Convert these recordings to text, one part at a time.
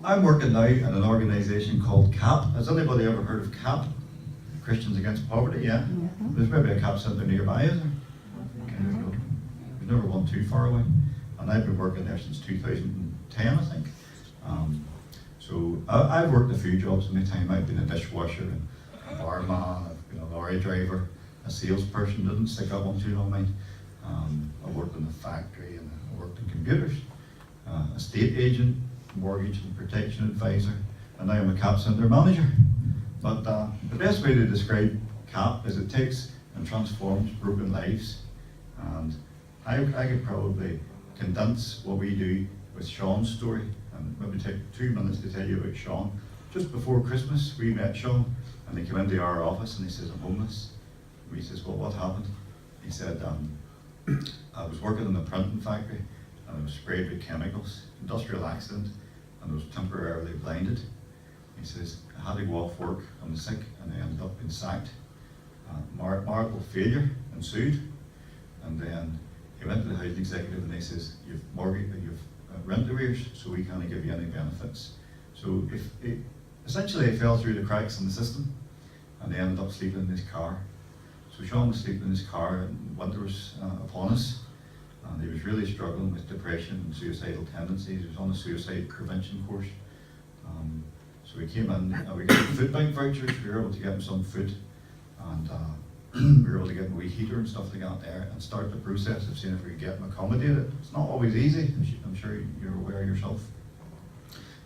I'm working now in an organisation called CAP. Has anybody ever heard of CAP? Christians Against Poverty, yeah? There's maybe a CAP centre nearby, is there? We've never one too far away. And I've been working there since 2010, I think. So I've worked a few jobs in my time. I've been a dishwasher, and a barman, I've been a lorry driver, a salesperson, didn't stick up on too long, mate. I worked in the factory, and I worked in computers. Estate agent, mortgage and protection advisor, and now I'm a CAP centre manager. But the best way to describe CAP is it takes and transforms broken lives. And I could probably condense what we do with Sean's story, and maybe take 2 minutes to tell you about Sean. Just before Christmas, we met Sean, and he came into our office and he says, "I'm homeless." And we says, "Well, what happened?" He said, "I was working in the printing factory, and I was sprayed with chemicals, industrial accident, and I was temporarily blinded." He says, "I had to go off work, I was sick, and I ended up being sacked. Marital failure ensued, and then he went to the housing executive and they says, you've rent arrears, so we can't give you any benefits." So essentially he fell through the cracks in the system, and he ended up sleeping in his car. So Sean was sleeping in his car, and winter was upon us, and he was really struggling with depression and suicidal tendencies. He was on a suicide prevention course. So we came in, we got food bank vouchers, we were able to get him some food, and we were able to get him a wee heater and stuff like that there, and start the process of seeing if we could get him accommodated. It's not always easy, I'm sure you're aware yourself.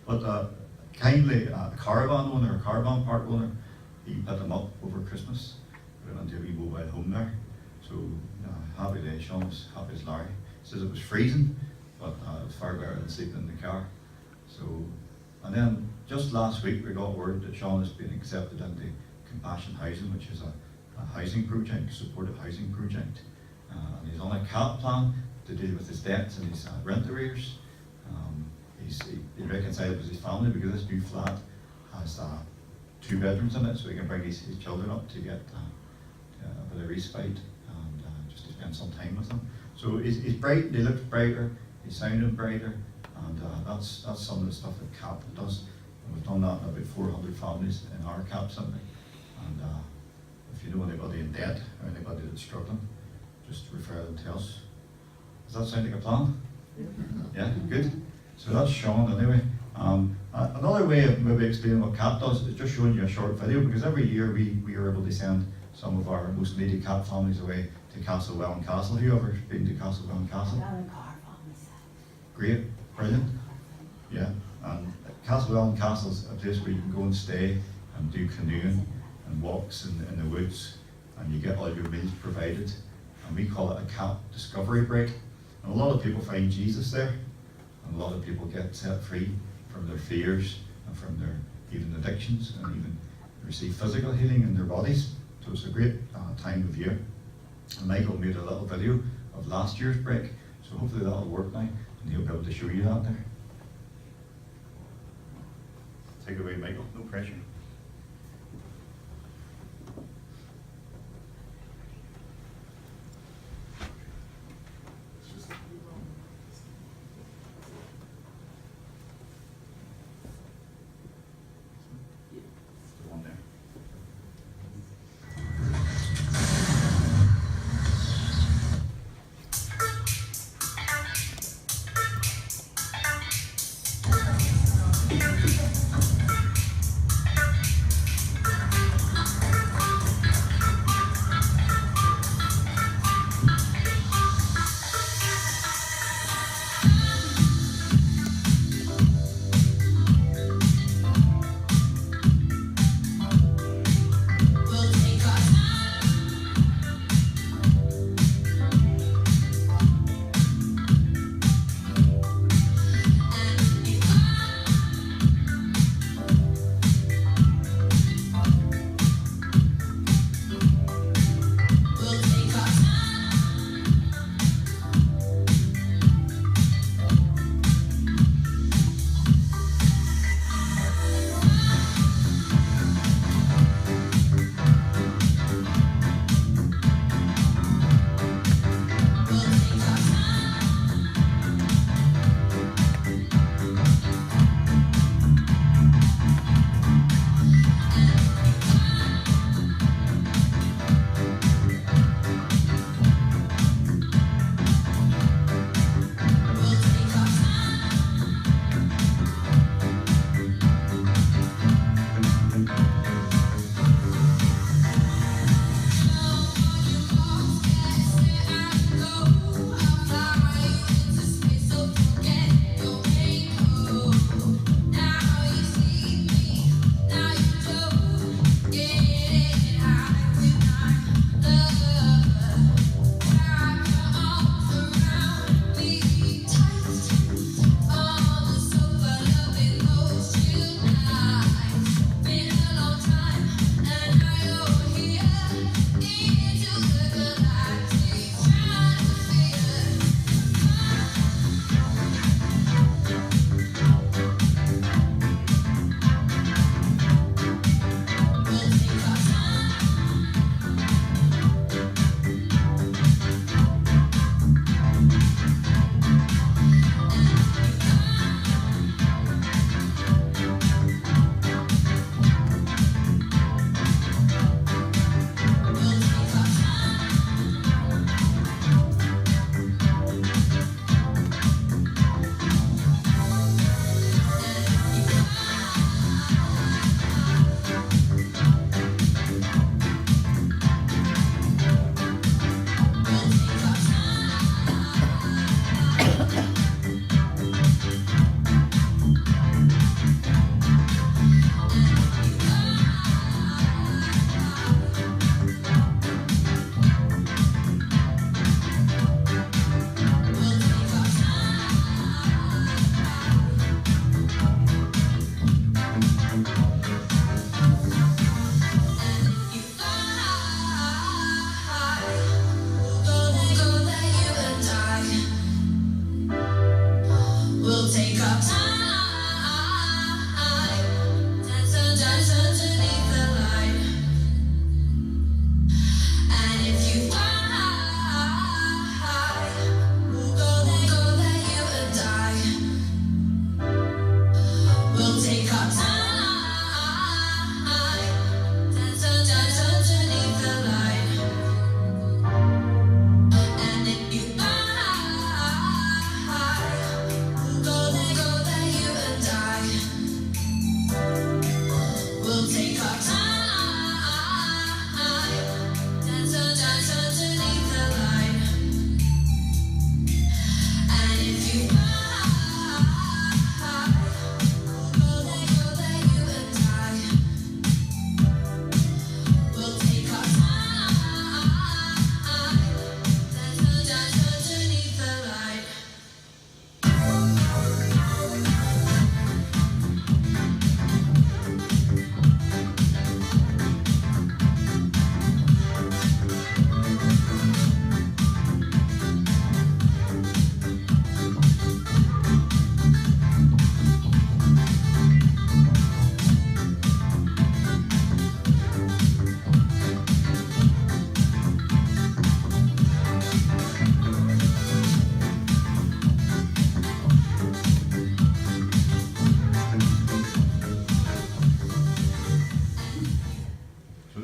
But kindly, a caravan owner, a caravan park owner, he put him up over Christmas. We went into a wee mobile home there. So happy day, Sean was happy as Larry. He says it was freezing, but it was far better than sleeping in the car. So, and then just last week we got word that Sean has been accepted into Compassion Housing, which is a housing project, supported housing project. And he's on a CAP plan to deal with his debts and his rent arrears. He reconciled with his family because this new flat has 2 bedrooms in it, so he can bring his children up to get a bit of respite and just to spend some time with them. So he's bright, he looks brighter, he's sounding brighter, and that's some of the stuff that CAP does. And we've done that in about 400 families in our CAP centre. And if you know anybody in debt or anybody that's struggling, just refer them to us. Does that sound like a plan? Yeah, good. So that's Sean anyway. Another way of maybe explaining what CAP does is just showing you a short video, because every year we are able to send some of our most needy CAP families away to Castlewellan Castle. Whoever's been to Castlewellan Castle? Great, brilliant. Yeah, and Castlewellan Castle's a place where you can go and stay and do canoeing and walks in the woods, and you get all your meals provided. And we call it a CAP discovery break. And a lot of people find Jesus there, and a lot of people get set free from their fears and from their even addictions, and even receive physical healing in their bodies. So it's a great time of year. And Michael made a little video of last year's break, so hopefully that'll work now, and he'll be able to show you that there. Take it away, Michael, no pressure.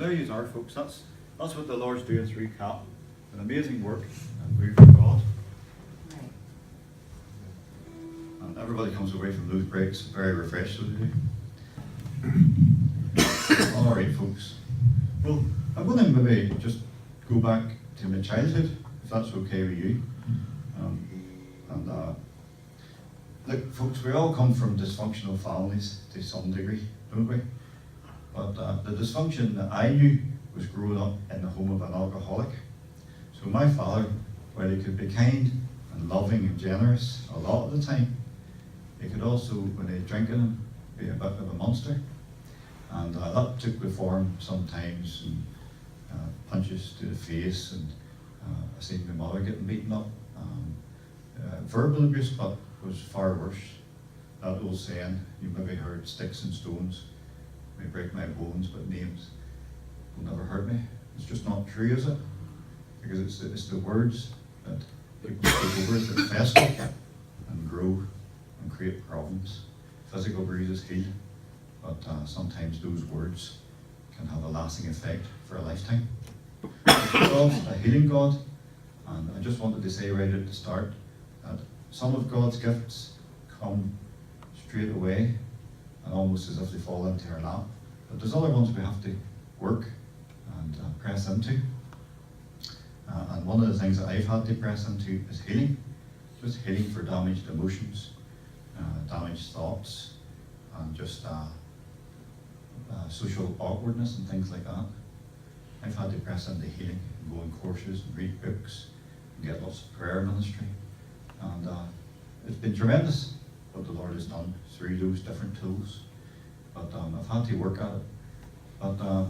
there you are, folks. That's what the Lord's doing through CAP. An amazing work and move of God. Right. And everybody comes away from those breaks very refreshed, so they do. All right, folks. Well, I'm going to maybe just go back to my childhood, if that's okay with you. Look, folks, we all come from dysfunctional families to some degree, don't we? But the dysfunction that I knew was growing up in the home of an alcoholic. So my father, while he could be kind and loving and generous a lot of the time, he could also, when he was drinking, be a bit of a monster. And that took the form sometimes in punches to the face, and I seen my mother getting beaten up. Verbal abuse, but was far worse. That old saying, you maybe heard, sticks and stones may break my bones, but names will never hurt me. It's just not true, is it? Because it's the words that people take over that fester and grow and create problems. Physical bruises heal, but sometimes those words can have a lasting effect for a lifetime. God's a healing God, and I just wanted to say right at the start that some of God's gifts come straight away and almost as if they fall into our lap, but there's other ones we have to work and press into. And one of the things that I've had to press into is healing, just healing for damaged emotions, damaged thoughts, and just social awkwardness and things like that. I've had to press into healing and go on courses and read books and get lots of prayer ministry. And it's been tremendous what the Lord has done through those different tools. But I've had to work at it. But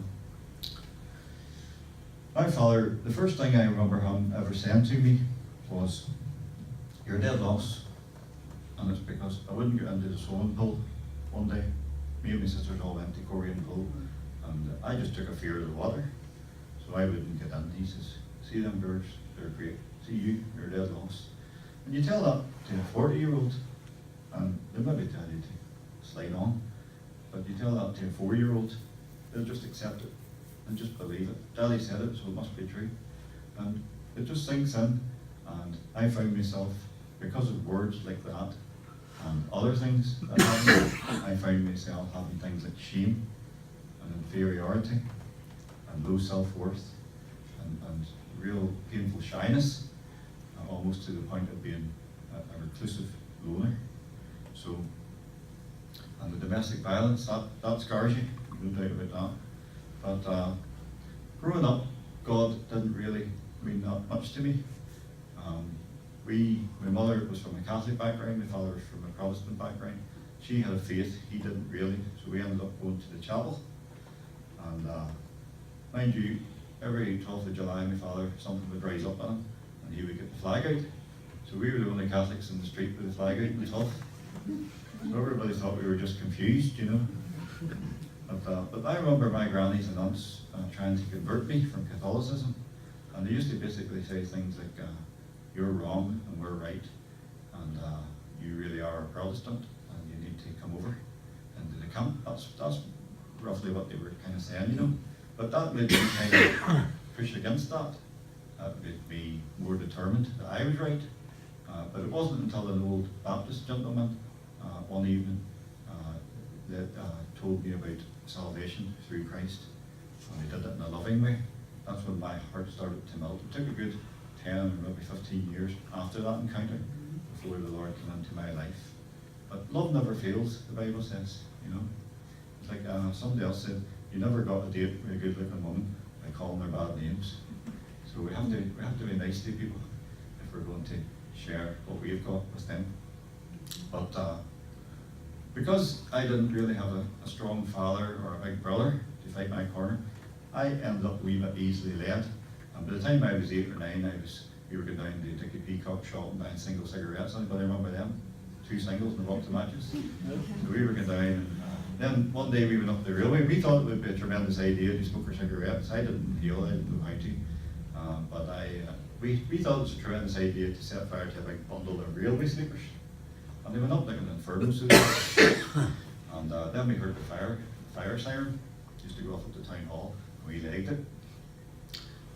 my father, the first thing I remember him ever saying to me was, "You're a dead loss." And it's because I wouldn't get into the swimming pool one day. Me and my sisters all went to Korean pool, and I just took a fear of the water, so I wouldn't get in. He says, "See them girls, they're great. See you, you're a dead loss." And you tell that to a 40-year-old, and they maybe tell you to slide on, but you tell that to a 4-year-old, they'll just accept it and just believe it. Daddy said it, so it must be true. And it just sinks in, and I found myself, because of words like that and other things that happened, I found myself having things like shame and inferiority and low self-worth and real painful shyness, almost to the point of being a reclusive loner. So, and the domestic violence, that scars you, no doubt about that. But growing up, God didn't really mean that much to me. My mother was from a Catholic background, my father was from a Protestant background. She had a faith, he didn't really, so we ended up going to the chapel. And mind you, every 12th of July, my father, something would rise up on him, and he would get the flag out. So we were the only Catholics in the street with the flag out in the 12th. So everybody thought we were just confused, you know. But I remember my grannies and aunts trying to convert me from Catholicism, and they used to basically say things like, "You're wrong and we're right, and you really are a Protestant, and you need to come over into the camp." That's roughly what they were kind of saying, you know. But that made me kind of push against that. That made me more determined that I was right. But it wasn't until an old Baptist gentleman one evening that told me about salvation through Christ, and he did it in a loving way. That's when my heart started to melt. It took a good 10 or maybe 15 years after that encounter before the Lord came into my life. But love never fails, the Bible says, you know. It's like somebody else said, you never got a date with a good looking woman by calling her bad names. So we have to be nice to people if we're going to share what we've got with them. But because I didn't really have a strong father or a big brother to fight my corner, I ended up a wee bit easily led. And by the time I was 8 or 9, we were going down to Dickie Peacock shop and buying single cigarettes. Anybody remember them? 2 singles and a box of matches. So we were going down, and then one day we went up the railway. We thought it would be a tremendous idea to smoke our cigarettes. I didn't inhale, I didn't know how to. But we thought it was a tremendous idea to set fire to a big bundle of railway sleepers. And they went up like an inferno. So and then we heard the fire siren. It used to go off at the town hall. we legged it.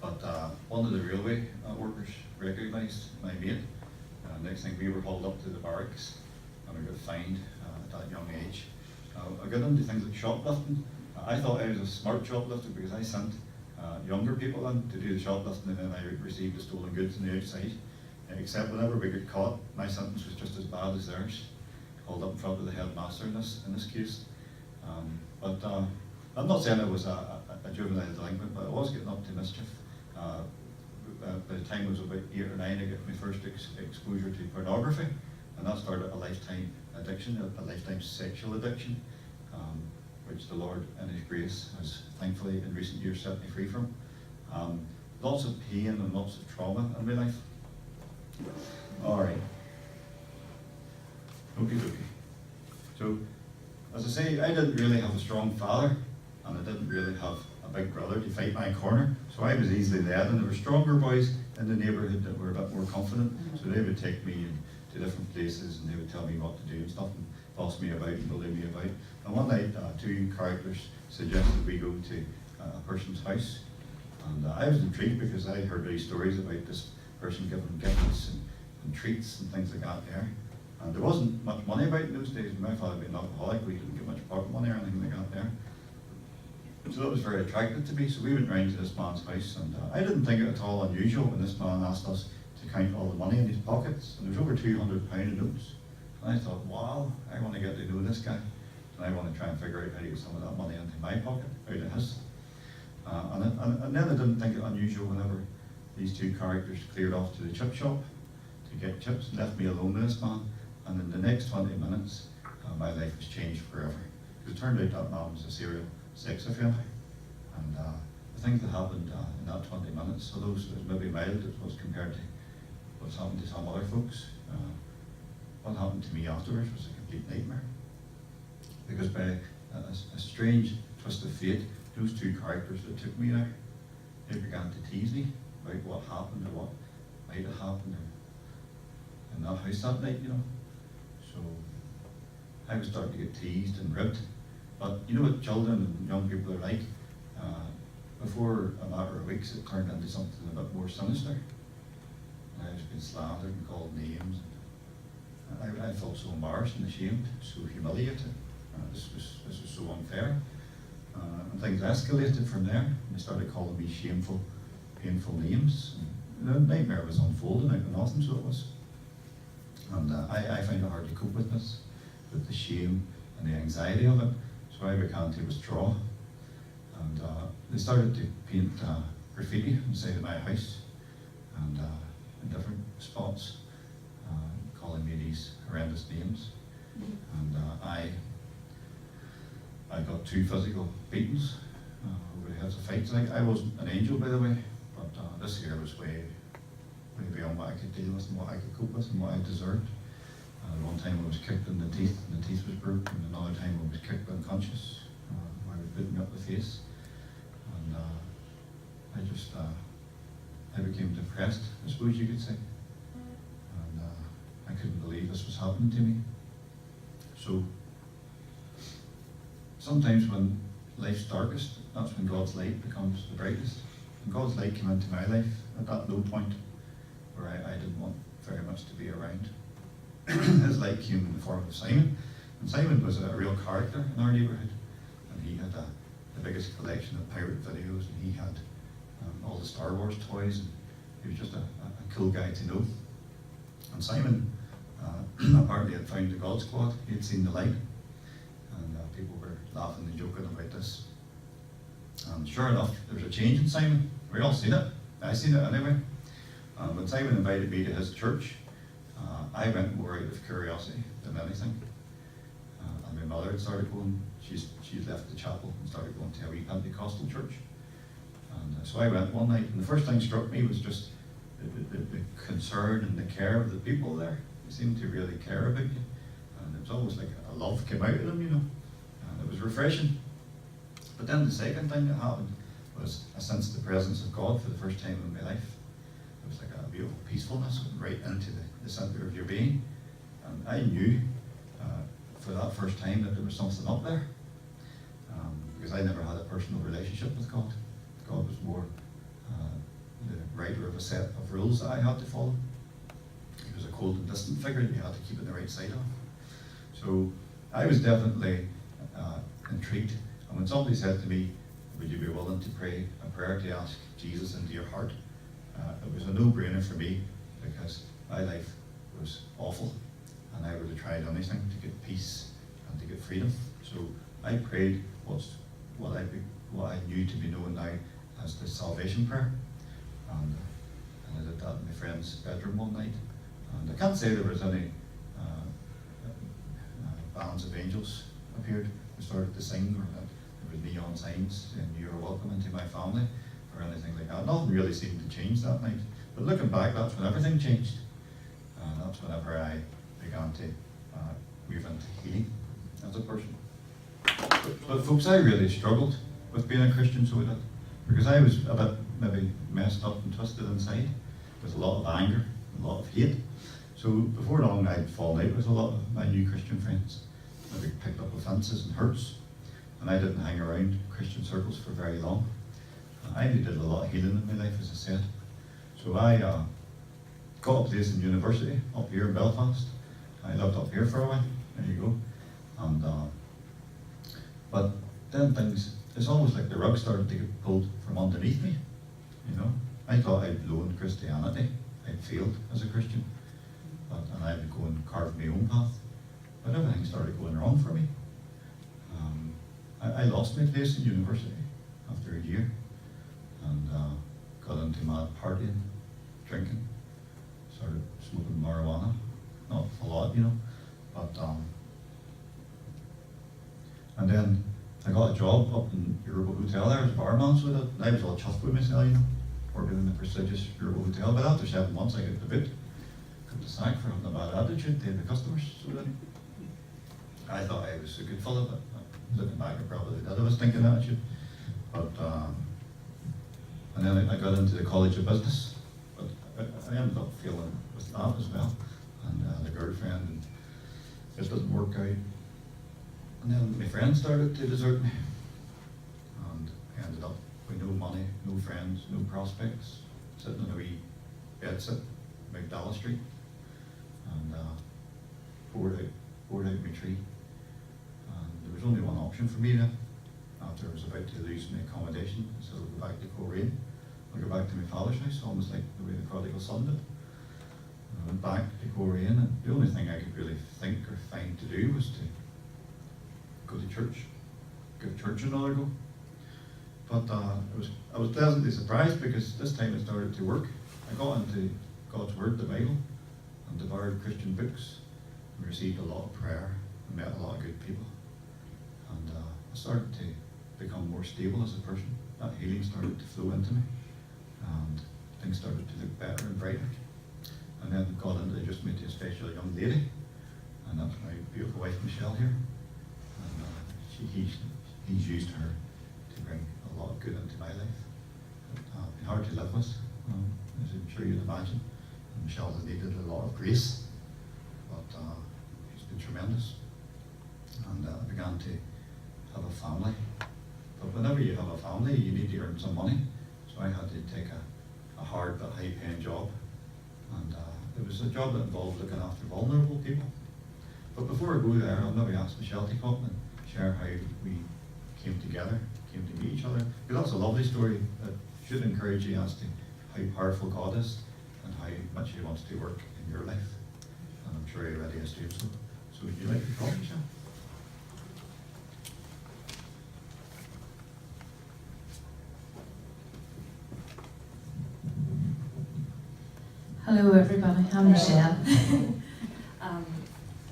But one of the railway workers recognised my mate. Next thing, we were hauled up to the barracks and we got fined at that young age. I got into things like shoplifting. I thought I was a smart shoplifter because I sent younger people in to do the shoplifting, and then I received the stolen goods on the outside. Except whenever we got caught, my sentence was just as bad as theirs. Called up in front of the headmaster in this case. But I'm not saying I was a juvenile delinquent, but I was getting up to mischief. By the time I was about 8 or 9, I got my first exposure to pornography, and that started a lifetime addiction, a lifetime sexual addiction, which the Lord in His grace has thankfully in recent years set me free from. Lots of pain and lots of trauma in my life. All right. Okie dokie. So, as I say, I didn't really have a strong father, and I didn't really have a big brother to fight my corner, so I was easily led, and there were stronger boys in the neighbourhood that were a bit more confident, so they would take me to different places and they would tell me what to do and stuff and boss me about and bully me about. And one night, two characters suggested we go to a person's house, and I was intrigued because I heard these stories about this person giving gifts and treats and things like that there. And there wasn't much money about in those days. My father being an alcoholic, we didn't get much pocket money or anything like that there. So that was very attractive to me. So we went round to this man's house, and I didn't think it at all unusual when this man asked us to count all the money in his pockets. And there was over £200 in notes. And I thought, wow, I want to get to know this guy. And I want to try and figure out how to get some of that money into my pocket, out of his. And then I didn't think it unusual whenever these two characters cleared off to the chip shop to get chips and left me alone with this man. And in the next 20 minutes, my life was changed forever. Because it turned out that man was a serial sex offender. And the things that happened in that 20 minutes, although it was maybe mild, it was compared to what's happened to some other folks. What happened to me afterwards was a complete nightmare. Because by a strange twist of fate, those two characters that took me there, they began to tease me about what happened or what might have happened in that house that night, you know. So I was starting to get teased and ribbed. But you know what children and young people are like? Before a matter of weeks, it turned into something a bit more sinister. I was being slandered and called names. I felt so embarrassed and ashamed, so humiliated. This was so unfair. And things escalated from there. They started calling me shameful, painful names. And the nightmare was unfolding out of nothing, so it was. And I found it hard to cope with this, with the shame and the anxiety of it. So I began to withdraw. And they started to paint graffiti inside of my house and in different spots, calling me these horrendous names. And I got 2 physical beatings over the heads of fights. I wasn't an angel, by the way, but this here was way beyond what I could deal with and what I could cope with and what I deserved. One time I was kicked in the teeth and the teeth was broken, and another time I was kicked unconscious. I was beaten up the face. And I became depressed, I suppose you could say. And I couldn't believe this was happening to me. So sometimes when life's darkest, that's when God's light becomes the brightest. And God's light came into my life at that low point where I didn't want very much to be around. His light came in the form of Simon. And Simon was a real character in our neighbourhood. And he had the biggest collection of pirate videos, and he had all the Star Wars toys, and he was just a cool guy to know. And Simon apparently had found the God Squad. He had seen the light, and people were laughing and joking about this. And sure enough, there was a change in Simon. We all seen it. I seen it anyway. When Simon invited me to his church, I went more out of curiosity than anything. And my mother had started going. She'd left the chapel and started going to a wee Pentecostal church. And so I went one night, and the first thing struck me was just the concern and the care of the people there. They seemed to really care about you. And it was almost like a love came out of them, you know. And it was refreshing. But then the second thing that happened was I sensed the presence of God for the first time in my life. It was like a beautiful peacefulness right into the center of your being. And I knew for that first time that there was something up there. Because I never had a personal relationship with God. God was more the writer of a set of rules that I had to follow. He was a cold and distant figure that you had to keep it the right side of. So I was definitely intrigued. And when somebody said to me, would you be willing to pray a prayer to ask Jesus into your heart? It was a no-brainer for me, because my life was awful and I would have tried anything to get peace and to get freedom. So I prayed what I knew to be known now as the salvation prayer. And I did that in my friend's bedroom one night. And I can't say there was any bands of angels appeared who started to sing, or that there was neon signs saying you are welcome into my family, or anything like that. Nothing really seemed to change that night. But looking back, that's when everything changed. And that's whenever I began to move into healing as a person. But folks, I really struggled with being a Christian, so I did. Because I was a bit maybe messed up and twisted inside, with a lot of anger, a lot of hate. So before long I'd fallen out with a lot of my new Christian friends. Maybe picked up offences and hurts. And I didn't hang around Christian circles for very long. I did a lot of healing in my life, as I said. So I got a place in university up here in Belfast. I lived up here for a while. There you go. And but then things, it's almost like the rug started to get pulled from underneath me. You know, I thought I'd loaned Christianity. I'd failed as a Christian, and I'd go and carve my own path. But everything started going wrong for me. I lost my place in university after a year, and got into mad partying, drinking, started smoking marijuana. Not a lot, you know, but and then I got a job up in Europa Hotel there as a barman, so that I was all chuffed with myself, you know, working in the prestigious Europa Hotel. But after 7 months, I got the boot, got the sack for having a bad attitude to the customers. So then I thought I was a good fellow, but looking back, I probably did. I was thinking attitude, but and then I got into the College of Business, but I ended up failing with that as well, and the girlfriend, and it didn't work out. And then my friends started to desert me, and I ended up with no money, no friends, no prospects, sitting in a wee bedsit in McDowell Street, and poured out my tree. And there was only one option for me then, after I was about to lose my accommodation. So I'll go back to Coleraine, I'll go back to my father's house, almost like the way the prodigal son did. And I went back to Coleraine, and the only thing I could really think or find to do was to go to church, give church another go. But I was pleasantly surprised, because this time it started to work. I got into God's Word, the Bible, and devoured Christian books, and received a lot of prayer, and met a lot of good people. And I started to become more stable as a person. That healing started to flow into me, and things started to look better and brighter. And then God introduced me to a special young lady, and that's my beautiful wife Michelle here. And he's used her to bring a lot of good into my life. It's been hard to live with, as I'm sure you'd imagine. And Michelle has needed a lot of grace, but it's been tremendous. And I began to have a family. But whenever you have a family, you need to earn some money. So I had to take a hard but high-paying job. And it was a job that involved looking after vulnerable people. But before I go there, I'll maybe ask Michelle to come and share how we came together, came to meet each other. Because that's a lovely story that should encourage you as to how powerful God is and how much He wants to work in your life. And I'm sure He already has to do so. So would you like to talk, Michelle? Hello everybody, I'm Michelle.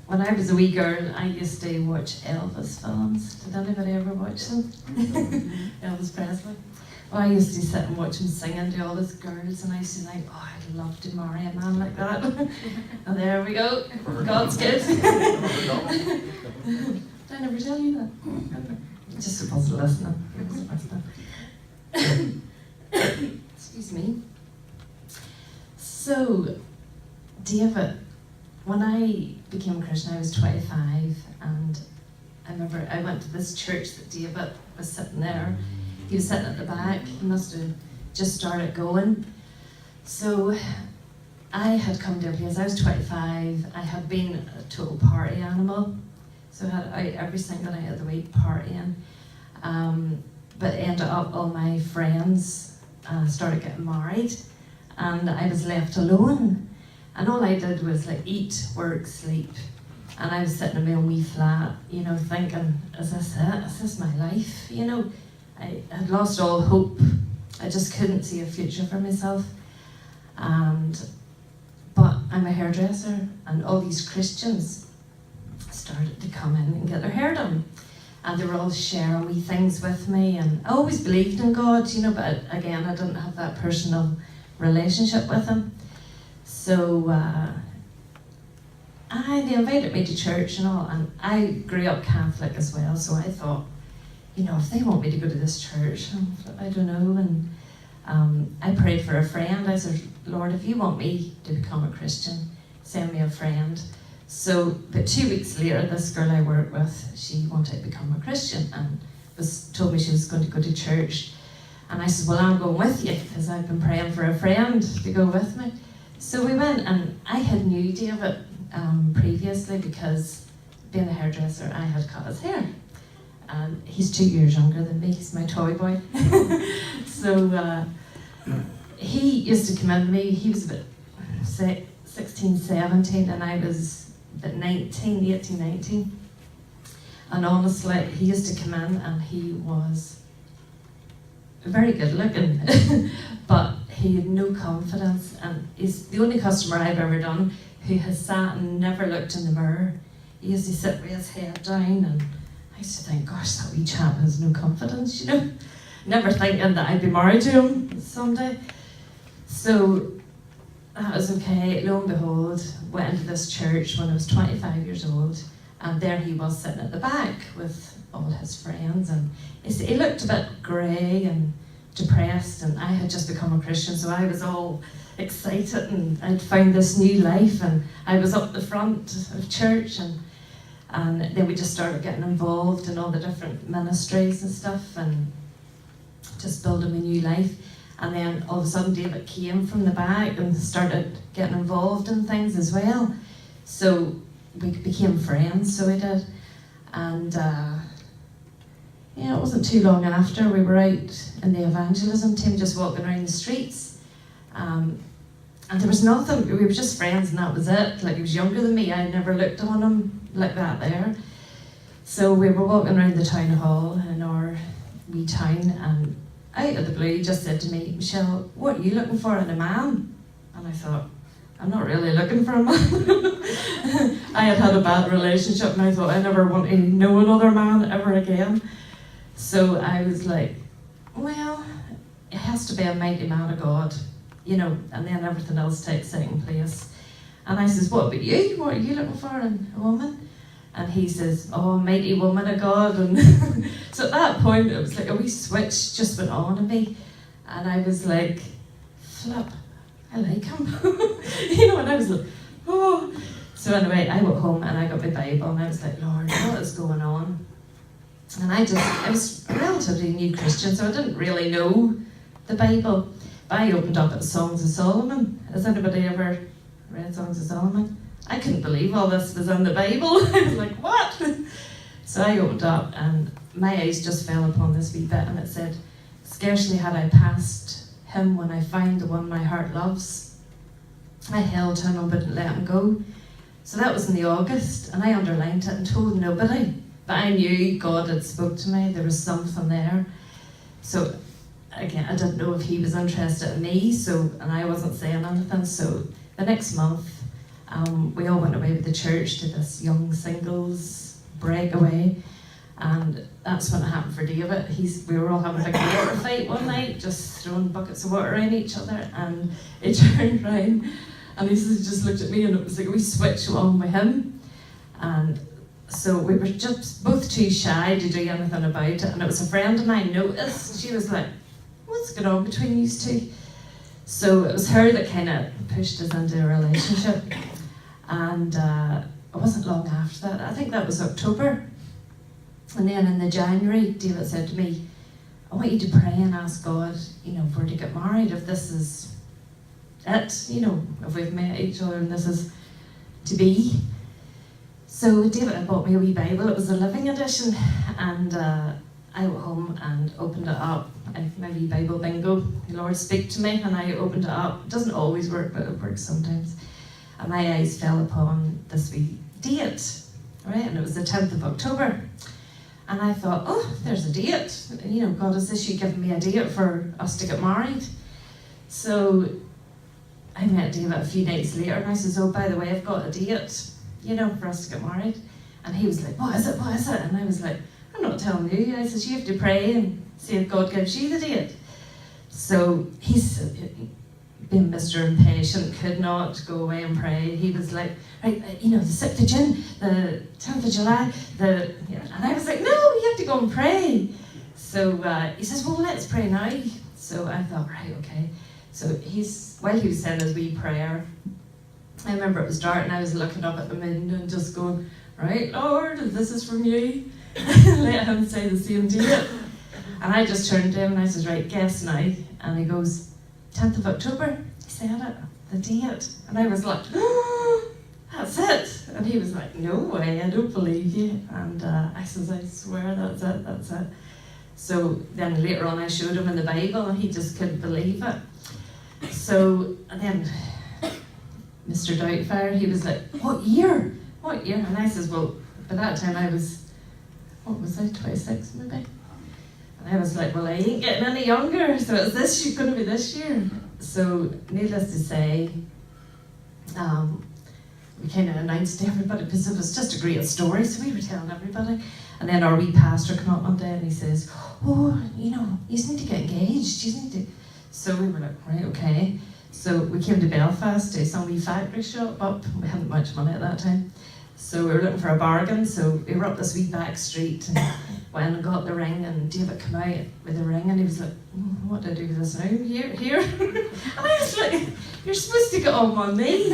When I was a wee girl, I used to watch Elvis films. Did anybody ever watch them? Elvis Presley. Well, I used to sit and watch him singing to all these girls, and I used to think, oh, I'd love to marry a man like that. And there we go, God's good. Did I never tell you that? Just supposed to listen. Excuse me. So, David, when I became a Christian, I was 25, and I remember I went to this church that David was sitting there he was sitting at the back. He must have just started going. So I had come to a place, I was 25, I had been a total party animal. So I had out every single night of the week partying. But ended up all my friends started getting married, and I was left alone. And all I did was like eat, work, sleep. And I was sitting in my own wee flat, you know, thinking, is this it? Is this my life? You know, I had lost all hope. I just couldn't see a future for myself. But I'm a hairdresser, and all these Christians started to come in and get their hair done. And they were all sharing wee things with me, and I always believed in God, you know, but again, I didn't have that personal relationship with him. So they invited me to church and all, and I grew up Catholic as well, so I thought, you know, if they want me to go to this church, I don't know. And I prayed for a friend. I said, Lord, if you want me to become a Christian, send me a friend. So, but 2 weeks later, this girl I work with, she wanted to become a Christian and told me she was going to go to church. And I said, well, I'm going with you, because I've been praying for a friend to go with me. So we went, and I had knew David previously, because being a hairdresser, I had cut his hair. And he's 2 years younger than me, he's my toy boy. So he used to come in to me, he was about 16, 17, and I was about 18, 19. And honestly, he used to come in and he was very good looking, but he had no confidence, and he's the only customer I've ever done who has sat and never looked in the mirror. He used to sit with his head down, and I used to think, gosh, that wee chap has no confidence, you know, never thinking that I'd be married to him someday. So that was okay. Lo and behold, went into this church when I was 25 years old, and there he was sitting at the back with all his friends, and he looked a bit grey and depressed, and I had just become a Christian, so I was all excited, and I'd found this new life, and I was up the front of church, and then we just started getting involved in all the different ministries and stuff, and just building a new life. And then all of a sudden David came from the back and started getting involved in things as well. So we became friends, so we did. And it wasn't too long after, we were out in the evangelism team just walking around the streets. And there was nothing, we were just friends, and that was it. Like, he was younger than me, I never looked on him like that there. So we were walking around the town hall in our wee town, and out of the blue he just said to me, Michelle, what are you looking for in a man? And I thought, I'm not really looking for a man. I had had a bad relationship, and I thought I never want to know another man ever again. So I was like, well, it has to be a mighty man of God, you know, and then everything else takes second place. And I says, what about you? What are you looking for in a woman? And he says, oh, mighty woman of God. And so at that point, it was like a wee switch just went on in me. And I was like, flip, I like him. You know, and I was like, oh. So anyway, I went home and I got my Bible, and I was like, Lord, what is going on? And I was a relatively new Christian, so I didn't really know the Bible. But I opened up at Songs of Solomon. Has anybody ever read Songs of Solomon? I couldn't believe all this was in the Bible. I was like, what? So I opened up, and my eyes just fell upon this wee bit, and it said, scarcely had I passed him when I found the one my heart loves. I held him and wouldn't let him go. So that was in the August, and I underlined it and told nobody. But I knew God had spoke to me, there was something there. So again, I didn't know if he was interested in me, and I wasn't saying anything. So the next month, we all went away with the church to this young singles breakaway, and that's when it happened for David. We were all having a big water fight one night, just throwing buckets of water in each other, and he turned round and he just looked at me, and it was like we switched on with him. And so we were just both too shy to do anything about it, and it was a friend of mine noticed. She was like, what's going on between these two? So it was her that kind of pushed us into a relationship. And it wasn't long after that, I think that was October. And then in the January, David said to me, I want you to pray and ask God, you know, if we're to get married, if this is it, you know, if we've met each other and this is to be. So David had bought me a wee Bible. It was a living edition, and I went home and opened it up. My wee Bible bingo. The Lord speak to me, and I opened it up. It doesn't always work, but it works sometimes. And my eyes fell upon this wee date, right? And it was the 10th of October. And I thought, oh, there's a date. You know, God, is this you giving me a date for us to get married? So I met David a few nights later, and I says, oh, by the way, I've got a date, you know, for us to get married. And he was like, what is it, what is it? And I was like, I'm not telling you. I says, you have to pray and see if God gives you the date. So he's being Mr. Impatient, could not go away and pray. He was like, right, you know, the 6th of June, the 10th of July, and I was like, no, you have to go and pray. So he says, well, let's pray now. So I thought, right, okay. So while he was saying his wee prayer, I remember it was dark and I was looking up at the moon and just going, right, Lord, if this is from you, let him say the same date. And I just turned to him and I said, right, guess now. And he goes, 10th of October. He said it, the date. And I was like, oh, that's it. And he was like, no way, I don't believe you. And I says, I swear that's it, that's it. So then later on I showed him in the Bible and he just couldn't believe it. So, and then Mr. Doubtfire, he was like, what year? What year? And I says, well, by that time I was, what was I, 26 maybe? And I was like, well, I ain't getting any younger, so it's this year, going to be this year. So, needless to say, we kind of announced to everybody, because it was just a great story, so we were telling everybody. And then our wee pastor came up one day and he says, oh, you know, you need to get engaged, you need to. So we were like, right, okay. So we came to Belfast to some wee factory shop up. We hadn't much money at that time. So we were looking for a bargain. So we were up this wee back street and went and got the ring, and David came out with the ring and he was like, what do I do with this now? Here. And I was like, you're supposed to get on one knee.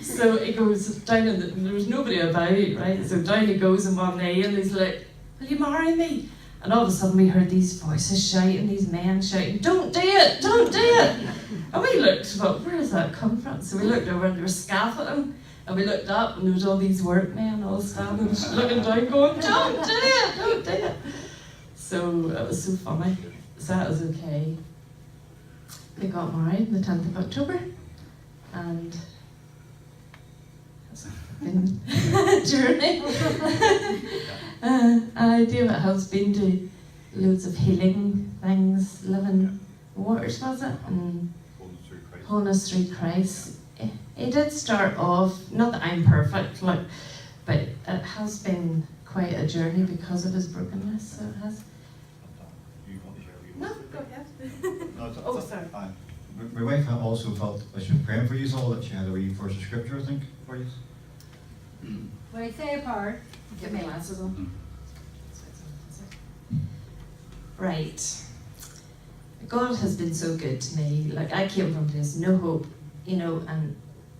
So he goes down and there was nobody about, right? So down he goes on one knee and he's like, will you marry me? And all of a sudden we heard these voices shouting, these men shouting, don't do it, don't do it. And we looked, well, where does that come from? So we looked over and there was scaffolding, and we looked up and there was all these workmen all standing, looking down going, don't do it, don't do it. So it was so funny. So that was okay. We got married on the 10th of October, and it's been a journey. David has been to loads of healing things, living waters, was it? And Wholeness Through Christ. It did start off, not that I'm perfect, like, but it has been quite a journey because of his brokenness, so it has. No, go ahead. Oh, sorry. My wife also felt, as she was praying for you all, that she had a wee verse of scripture, I think, for you. Wait, say apart. Get my glasses on. Right. God has been so good to me. Like, I came from this no hope, you know, and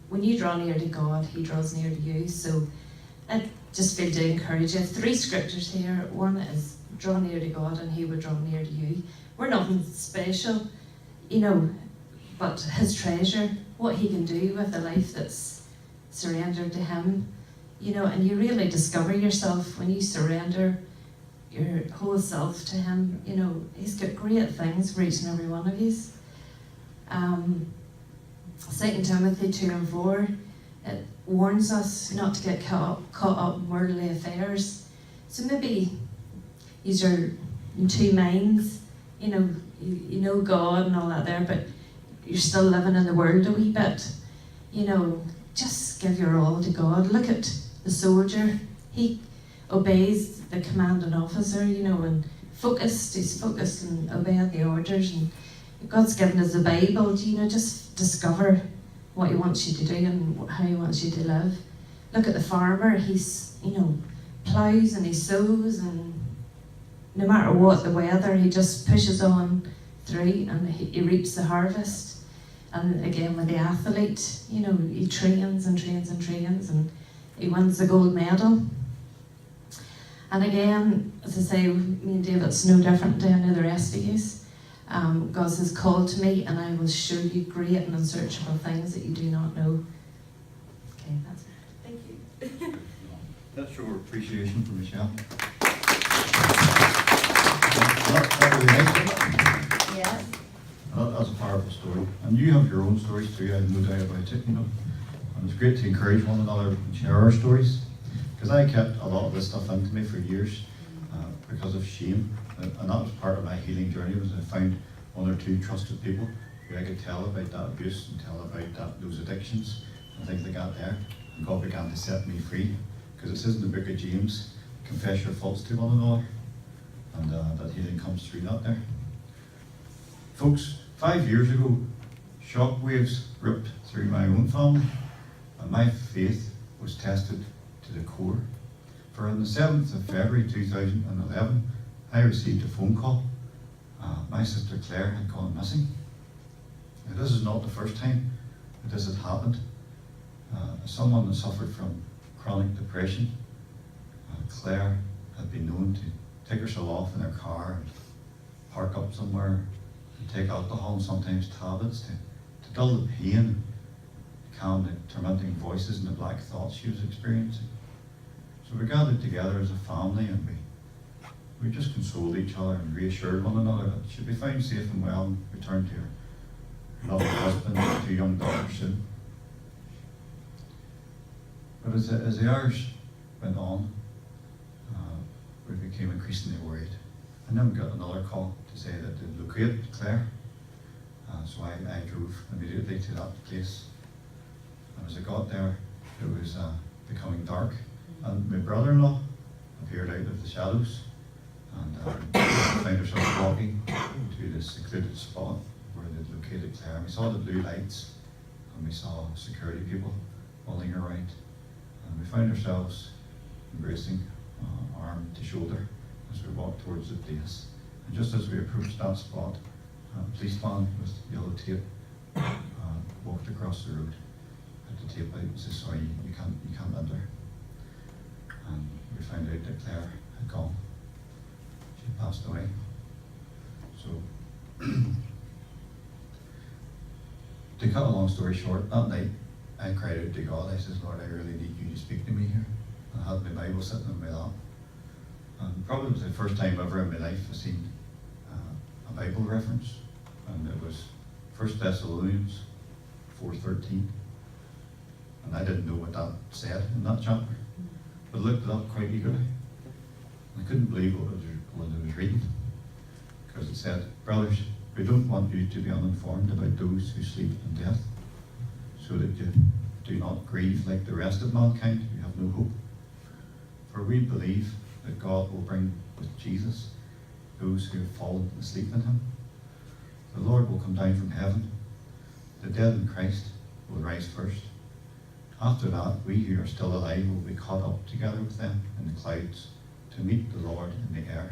when you draw near to God, He draws near to you. So I just feel to encourage you. 3 scriptures here. One is draw near to God and He will draw near to you. We're nothing special, you know, but His treasure, what He can do with a life that's surrendered to Him, you know, and you really discover yourself when you surrender your whole self to Him. You know, He's got great things for each and every one of you. 2 Timothy 2 and 4, it warns us not to get caught up in worldly affairs. So maybe you're in two minds, you know, you know God and all that there, but you're still living in the world a wee bit. You know, just give your all to God. Look at the soldier. He obeys the commanding officer, you know, and he's focused and obeying the orders, and God's given us the Bible, you know, just discover what He wants you to do and how He wants you to live. Look at the farmer, he's, you know, ploughs and he sows, and no matter what the weather, he just pushes on through and he reaps the harvest. And again with the athlete, you know, he trains and trains and trains and he wins the gold medal. And again, as I say, me and David's no different to any of the rest of you. God says, call to me and I will show you great and unsearchable things that you do not know. Okay, that's it. Thank you. That's your appreciation for Michelle. Yes. That's a powerful story. And you have your own stories too, I have no doubt about it, you know. And it's great to encourage one another and share our stories. Because I kept a lot of this stuff into me for years because of shame. And that was part of my healing journey, was I found one or two trusted people who I could tell about that abuse and tell about those addictions and things like that there. And God began to set me free. Because it says in the book of James, confess your faults to one another. And that healing comes through that there. Folks, 5 years ago, shock waves ripped through my own family. And my faith was tested to the core. For on the 7th of February 2011, I received a phone call. My sister Claire had gone missing. Now, this is not the first time that this had happened. Someone that suffered from chronic depression, Claire had been known to take herself off in her car and park up somewhere and take alcohol and sometimes tablets to dull the pain, calm the tormenting voices and the black thoughts she was experiencing. So we gathered together as a family and we just consoled each other and reassured one another that she'd be found safe and well and returned to her loving husband and 2 young daughters soon. But as the hours went on, we became increasingly worried. And then we got another call to say that they'd located Claire. So I drove immediately to that place. And as I got there, it was becoming dark. And my brother-in-law appeared out of the shadows and found ourselves walking to this secluded spot where they'd located Claire. We saw the blue lights and we saw security people mulling around. And we found ourselves embracing arm to shoulder as we walked towards the place. And just as we approached that spot, a policeman with yellow tape walked across the road, put the tape out and said, sorry, you can't enter. And we found out that Claire had gone. She had passed away. So, to cut a long story short, that night I cried out to God. I said, Lord, I really need you to speak to me here. And I had my Bible sitting on my lap. And probably it was the first time ever in my life I've seen a Bible reference. And it was 1 Thessalonians 4:13. And I didn't know what that said in that chapter. But I looked it up quite eagerly. And I couldn't believe what I was reading. Because it said, brothers, we don't want you to be uninformed about those who sleep in death, so that you do not grieve like the rest of mankind who have no hope. For we believe that God will bring with Jesus those who have fallen asleep in him. The Lord will come down from heaven. The dead in Christ will rise first. After that, we who are still alive will be caught up together with them in the clouds to meet the Lord in the air,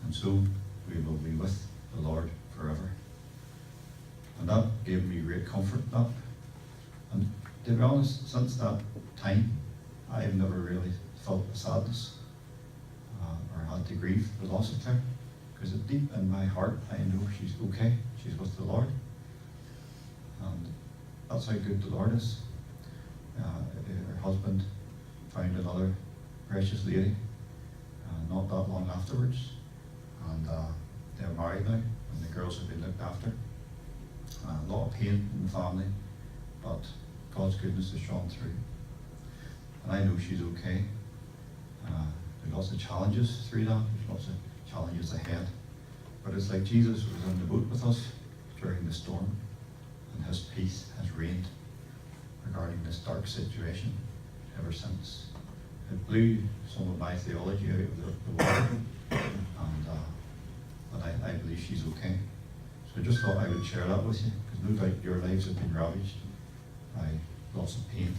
and so we will be with the Lord forever. And that gave me great comfort. And to be honest, since that time, I have never really felt a sadness or had to grieve the loss of Claire, because deep in my heart, I know she's okay. She's with the Lord, and that's how good the Lord is. Her husband found another precious lady not that long afterwards, and they're married now, and the girls have been looked after. A lot of pain in the family, but God's goodness has shone through. And I know she's okay. There's lots of challenges through that, there's lots of challenges ahead. But it's like Jesus was in the boat with us during the storm, and his peace has reigned regarding this dark situation ever since. It blew some of my theology out of the water, but I believe she's okay. So I just thought I would share that with you, because no doubt your lives have been ravaged by lots of pain,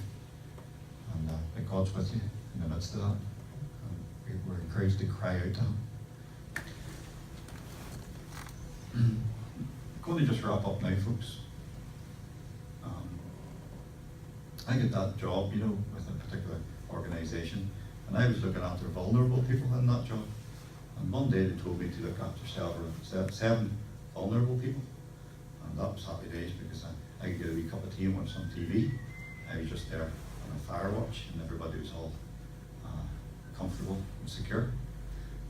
and that God's with you in the midst of that. And we're encouraged to cry out to him. I'm going to just wrap up now, folks. I get that job, with a particular organisation And I was looking after vulnerable people in that job. And one day they told me to look after seven vulnerable people. And that was happy days because I could get a wee cup of tea and watch some TV. I was just there on a fire watch and everybody was all comfortable and secure.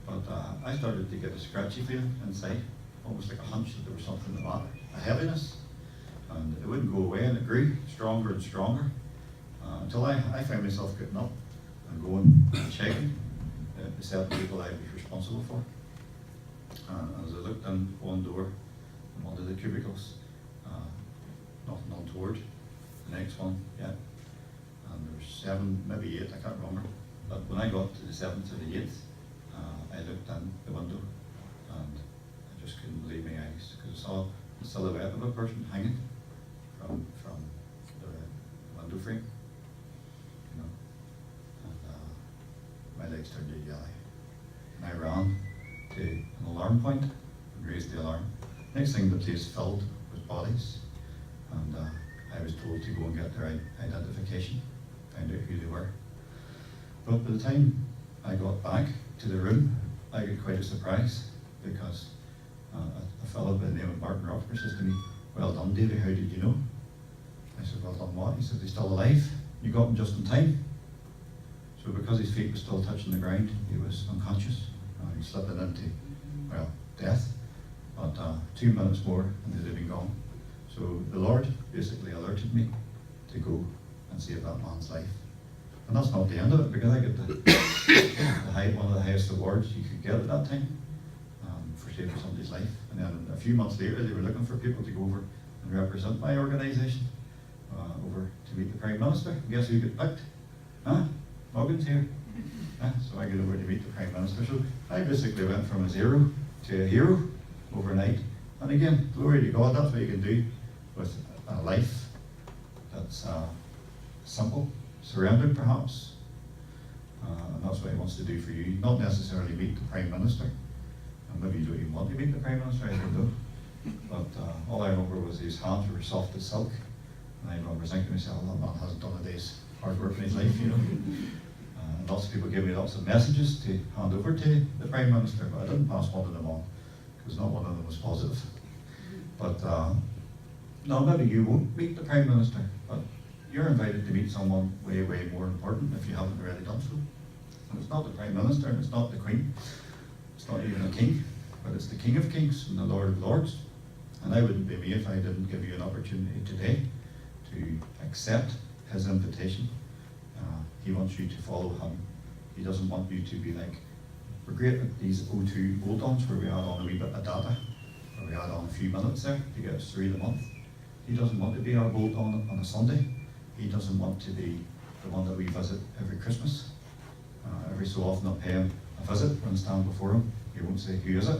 But I started to get a scratchy feeling inside, almost like a hunch that there was something the matter, a heaviness. And it wouldn't go away, and it grew stronger and stronger until I found myself getting up and going and checking the 7 people I was responsible for. And as I looked in one door, in one of the cubicles, nothing untoward. The next one, yeah. And there were 7, maybe 8, I can't remember. But when I got to the 7th or the 8th, I looked in the window and I just couldn't believe my eyes because I saw the silhouette of a person hanging from the window frame, you know. And my legs turned to yellow. And I ran to an alarm point and raised the alarm. Next thing, the place filled with bodies, and I was told to go and get their identification, find out who they were. But by the time I got back to the room, I got quite a surprise because a fellow by the name of Martin Rockford says to me, "Well done, Davy, how did you know?" I said, "Well done what?" He said, "He's still alive. You got him just in time." So because his feet were still touching the ground, he was unconscious. He was slipping into, well, death. But 2 minutes more and they'd have been gone. So the Lord basically alerted me to go and save that man's life. And that's not the end of it, because I get one of the highest awards you could get at that time for saving somebody's life. And then a few months later, they were looking for people to go over and represent my organisation over to meet the Prime Minister. And guess who got picked? Huh? Morgan's here. So I get over to meet the Prime Minister. So I basically went from a 0 to a hero overnight. And again, glory to God, that's what you can do with a life that's simple, surrendered perhaps. And that's what he wants to do for you. Not necessarily meet the Prime Minister. And maybe you don't even want to meet the Prime Minister, I don't know. But all I remember was his hands were soft as silk. And I remember thinking to myself, that man hasn't done a day's hard work in his life, you know. Lots of people gave me lots of messages to hand over to the Prime Minister, but I didn't pass one of them on, because not one of them was positive. But no, maybe you won't meet the Prime Minister, but you're invited to meet someone way, way more important if you haven't already done so. And it's not the Prime Minister, and it's not the Queen, it's not even a king, but it's the King of Kings and the Lord of Lords. And I wouldn't be me if I didn't give you an opportunity today to accept his invitation. He wants you to follow him. He doesn't want you to be like, we're great at these O2 bolt-ons where we add on a wee bit of data, or we add on a few minutes there to get us through the month. He doesn't want to be our bolt-on on a Sunday. He doesn't want to be the one that we visit every Christmas. Every so often I'll pay him a visit and stand before him. He won't say, "Who is it?"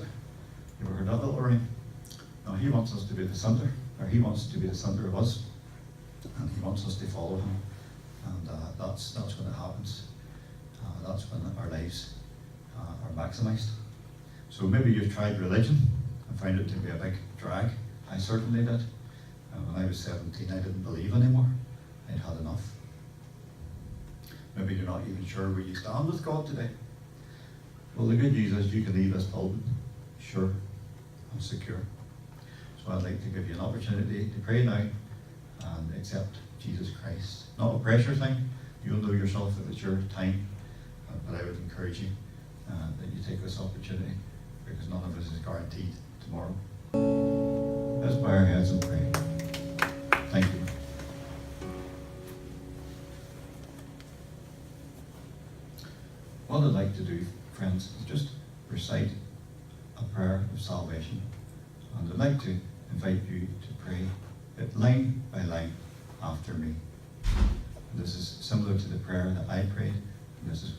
You ever heard that little ring? No, he wants us to be the centre, or he wants to be the centre of us, and he wants us to follow him. And that's when it happens. That's when our lives are maximised. So maybe you've tried religion and found it to be a big drag. I certainly did. When I was 17, I didn't believe anymore. I'd had enough. Maybe you're not even sure where you stand with God today. Well, the good news is you can leave this building sure and secure. So I'd like to give you an opportunity to pray now and accept Jesus Christ. Not a pressure thing. You'll know yourself if it's your time. But I would encourage you that you take this opportunity, because none of us is guaranteed tomorrow. Let's bow our heads and pray. Thank you. What I'd like to do, friends, is just recite a prayer of salvation. And I'd like to invite you to pray it line by line after me. This is similar to the prayer that I prayed. And this is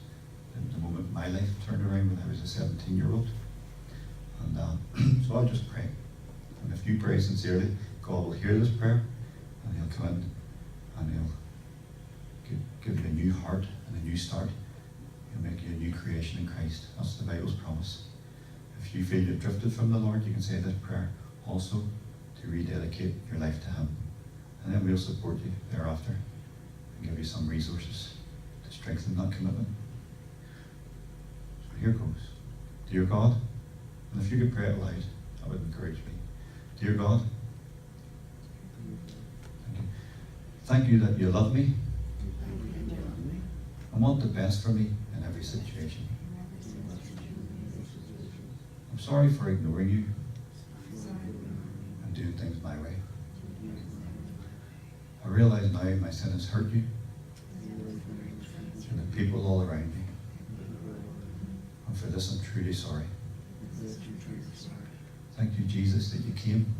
the moment my life turned around when I was a 17-year-old. And so I'll just pray. And if you pray sincerely, God will hear this prayer, and he'll come in and he'll give you a new heart and a new start. He'll make you a new creation in Christ. That's the Bible's promise. If you feel you've drifted from the Lord, you can say this prayer also to rededicate your life to him. And then we'll support you thereafter and give you some resources to strengthen that commitment. here goes. Dear God, and if you could pray it loud, that would encourage me. Dear God, thank you. Thank you that you love me and want the best for me in every situation. I'm sorry for ignoring you and doing things my way. I realize now my sin has hurt you and the people all around me. And for this I'm truly sorry. Thank you, Jesus, that you came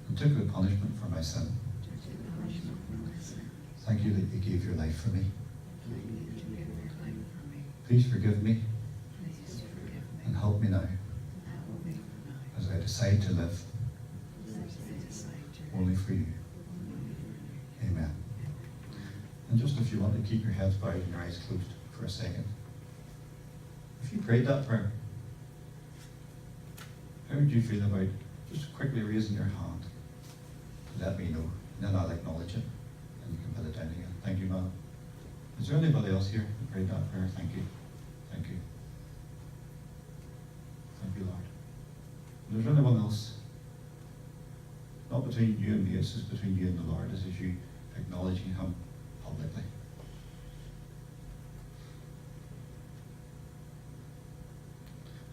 and took the punishment for my sin. Thank you that you gave your life for me. Please forgive me and help me now as I decide to live only for you. Amen. And just if you want to keep your heads bowed and your eyes closed for a second. If you prayed that prayer, how would you feel about just quickly raising your hand to let me know, and then I'll acknowledge it, and you can put it down again. Thank you, madam. Is there anybody else here who prayed that prayer? Thank you. Thank you. Thank you, Lord. Is there anyone else? Not between you and me, it's just between you and the Lord. This is you acknowledging him publicly.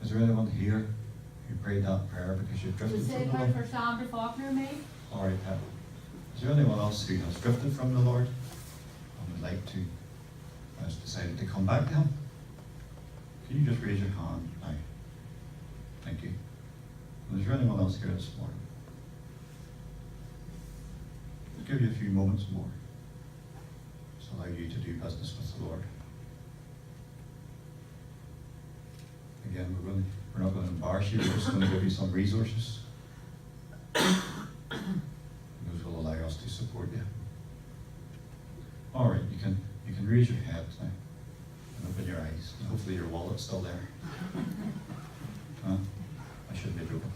Is there anyone here who prayed that prayer because you've drifted Was from it the part Lord? for Sandra Faulkner, mate? All right, Pep. Is there anyone else who has drifted from the Lord and would like to, has decided to come back to him? Can you just raise your hand now? Thank you. And is there anyone else here this morning? I'll give you a few moments more. Just allow you to do business with the Lord. Again, we're not going to embarrass you, we're just going to give you some resources. Those will allow us to support you. All right, you can raise your heads now and open your eyes. And hopefully your wallet's still there. I shouldn't be joking.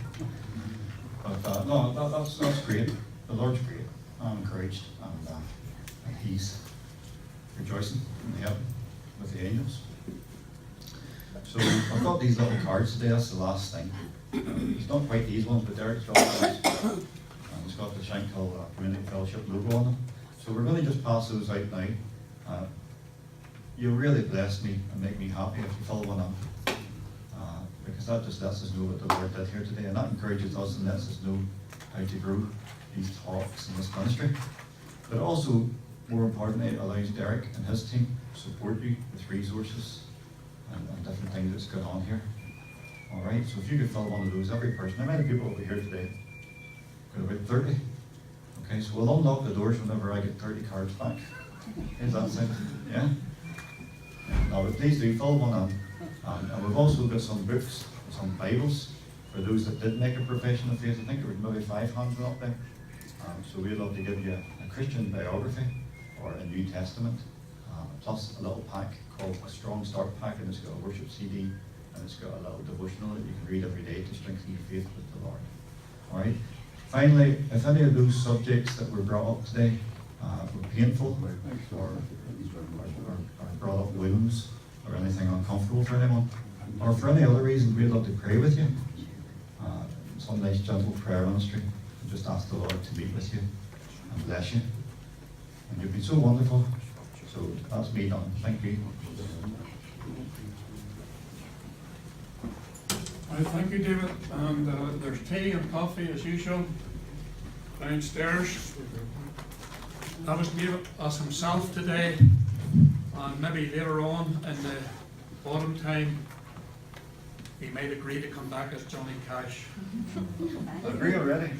But no, that's great. The Lord's great. I'm encouraged, and he's rejoicing in heaven with the angels. So I've got these little cards today. That's the last thing. It's not quite these ones, but Derek's got those. And it's got the Shankill Community Fellowship logo on them. So we're going to just pass those out now. You'll really bless me and make me happy if you fill one up. Because that just lets us know what the Lord did here today, and that encourages us and lets us know how to grow these talks in this ministry. But also, more importantly, it allows Derek and his team to support you with resources and different things that's going on here. All right, so if you could fill one of those, every person. How many people will be here today? Got about 30. Okay, so we'll unlock the doors whenever I get 30 cards back. Is that sound? Yeah? No, but please do fill one up. And we've also got some books, some Bibles, for those that did make a profession of faith. I think there was maybe 5 hands up there. So we'd love to give you a Christian biography or a New Testament, plus a little pack called a Strong Start Pack, and it's got a worship CD, and it's got a little devotional that you can read every day to strengthen your faith with the Lord. All right. Finally, if any of those subjects that were brought up today were painful or brought up wounds or anything uncomfortable for anyone, or for any other reason, we'd love to pray with you. Some nice gentle prayer ministry. And just ask the Lord to meet with you and bless you. And you've been so wonderful. So that's me done. Thank you. Right, thank you, David. And there's tea and coffee as usual downstairs. That was David as himself today, and maybe later on in the autumn time he might agree to come back as Johnny Cash. I agree already.